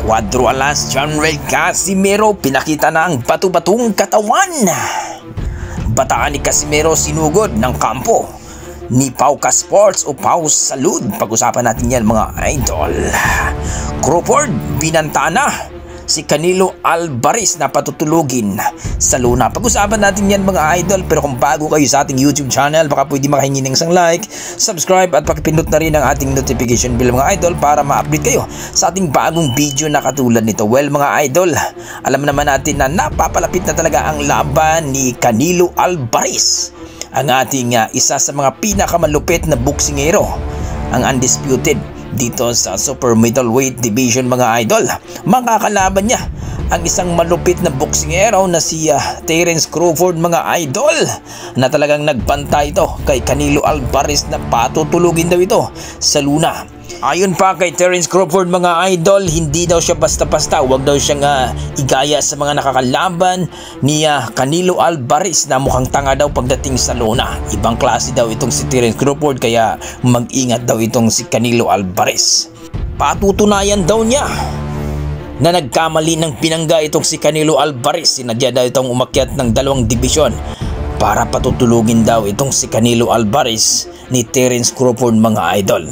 Cuadro alas John-Ray Casimero, pinakita na ang bato-batong katawan. Bataan ni Casimero sinugod ng kampo ni Pauka Sports o Pau Salud. Pag-usapan natin yan mga idol. Crawford binanta na si Canelo Alvarez na patutulugin sa Luna. Pag-usapan natin yan mga idol. Pero kung bago kayo sa ating YouTube channel, baka pwede makahingi ng isang like, subscribe at pakipindot na rin ang ating notification bell mga idol para ma-update kayo sa ating bagong video na katulad nito. Well mga idol, alam naman natin na napapalapit na talaga ang laban ni Canelo Alvarez, ang ating isa sa mga pinakamalupit na boksingero, ang undisputed dito sa super middleweight division mga idol. Makakalaban niya ang isang malupit na boksingero na si Terence Crawford mga idol, na talagang nagbantay ito kay Canelo Alvarez na patutulugin daw ito sa Luna. Ayon pa kay Terence Crawford mga idol, hindi daw siya basta-basta, huwag daw siyang igaya sa mga nakakalaban ni Canelo Alvarez na mukhang tanga daw pagdating sa Luna. Ibang klase daw itong si Terence Crawford, kaya mag-ingat daw itong si Canelo Alvarez. Patutunayan daw niya na nagkamali ng pinangga itong si Canelo Alvarez. Sinadya daw itong umakyat ng 2 dibisyon para patutulugin daw itong si Canelo Alvarez ni Terence Crawford mga idol.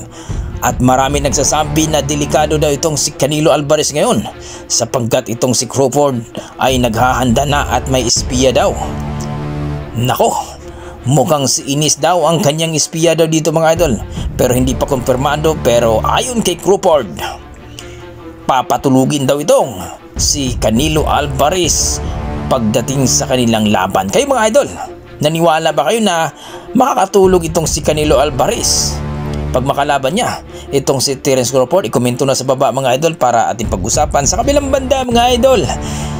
At marami nagsasabi na delikado daw itong si Canelo Alvarez ngayon sapagkat itong si Crawford ay naghahanda na at may espiya daw. Nako, mukhang si Inis daw ang kanyang espiya daw dito mga idol, pero hindi pa kumpirmado. Pero ayon kay Crawford, papatulugin daw itong si Canelo Alvarez pagdating sa kanilang laban. Kayo mga idol, naniwala ba kayo na makakatulog itong si Canelo Alvarez pag makalaban niya itong si Terence Crawford? I-komento na sa baba mga idol para ating pag-usapan. Sa kabilang banda mga idol,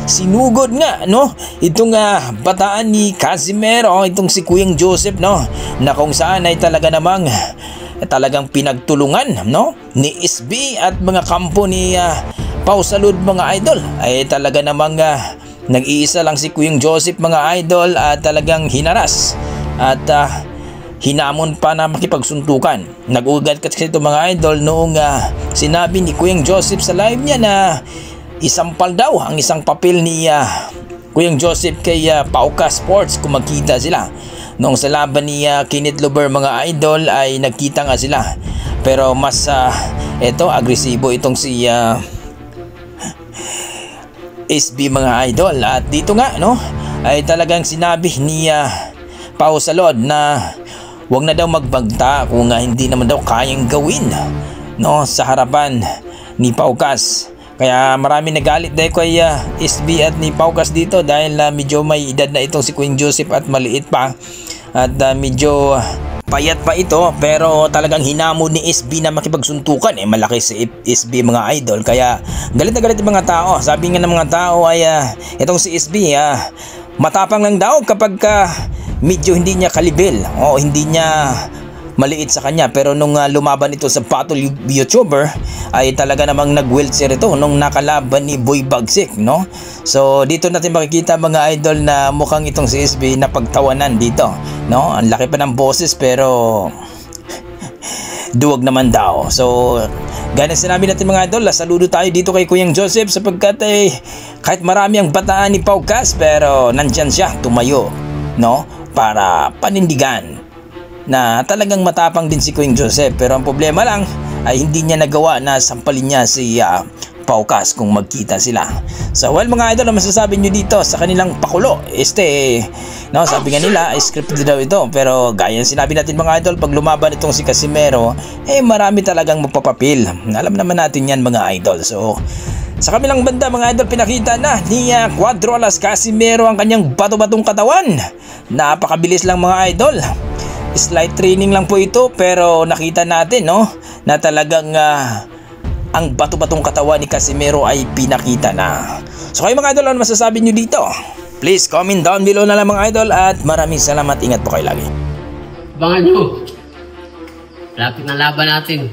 sinugod nga itong bataan ni Casimero, itong si Kuyang Joseph na kung saan ay talagang pinagtulungan ni SB at mga kampo ni Pau Salud mga idol. Ay talaga namang nag-iisa lang si Kuyang Joseph mga idol at talagang hinaras at hinamon pa na makipagsuntukan. Nag-ugat kasi ito mga idol noong sinabi ni Kuyang Joseph sa live niya na isampal daw ang isang papel ni Kuyang Joseph kay Pauka Sports kung magkita sila. Noong sa laban ni Kenneth Lover mga idol ay nagkita nga sila, pero mas agresibo itong si SB mga idol. At dito nga ay talagang sinabi ni Pau Salud na huwag na daw magbagta kung hindi naman daw kayang gawin sa harapan ni Paukas. Kaya marami nagalit dahil kay SB at ni Paukas dito dahil medyo may edad na itong si Queen Joseph at maliit pa at medyo payat pa ito, pero talagang hinamon ni SB na makipagsuntukan. Malaki si SB mga idol, kaya galit na galit yung mga tao. Sabi nga ng mga tao ay itong si SB matapang lang daw kapag medyo hindi niya kalibel o hindi niya maliit sa kanya. Pero nung lumaban ito sa battle YouTuber ay talaga namang nag-wheelchair ito nung nakalaban ni Boy Bagsik So dito natin makikita mga idol na mukhang itong si SB na pagtawanan dito Ang laki pa ng boses pero duwag naman daw. So gaya sinabi natin mga idol, saludo tayo dito kay Kuyang Joseph sapagkat kahit marami ang bataan ni Paukas, pero nandyan siya tumayo para panindigan na talagang matapang din si Kuyang Joseph. Pero ang problema lang ay hindi niya nagawa na sampalin niya si Paukas kung magkita sila. So well mga idol, ang masasabi nyo dito sa kanilang pakulo? Sabi nga nila scripted daw ito, pero gaya sinabi natin mga idol, pag lumaban itong si Casimero marami talagang magpapapil. Alam naman natin yan mga idol. So sa kamilang banda mga idol, pinakita na ni Cuadro alas Casimero ang kanyang bato-batong katawan. Napakabilis lang mga idol. Slight training lang po ito, pero nakita natin na talagang ang bato-batong katawan ni Casimero ay pinakita na. So kayo mga idol, ano masasabi nyo dito? Please comment down below na lang mga idol, at maraming salamat. Ingat po kayo lagi. Abangan nyo, lapit na laban natin.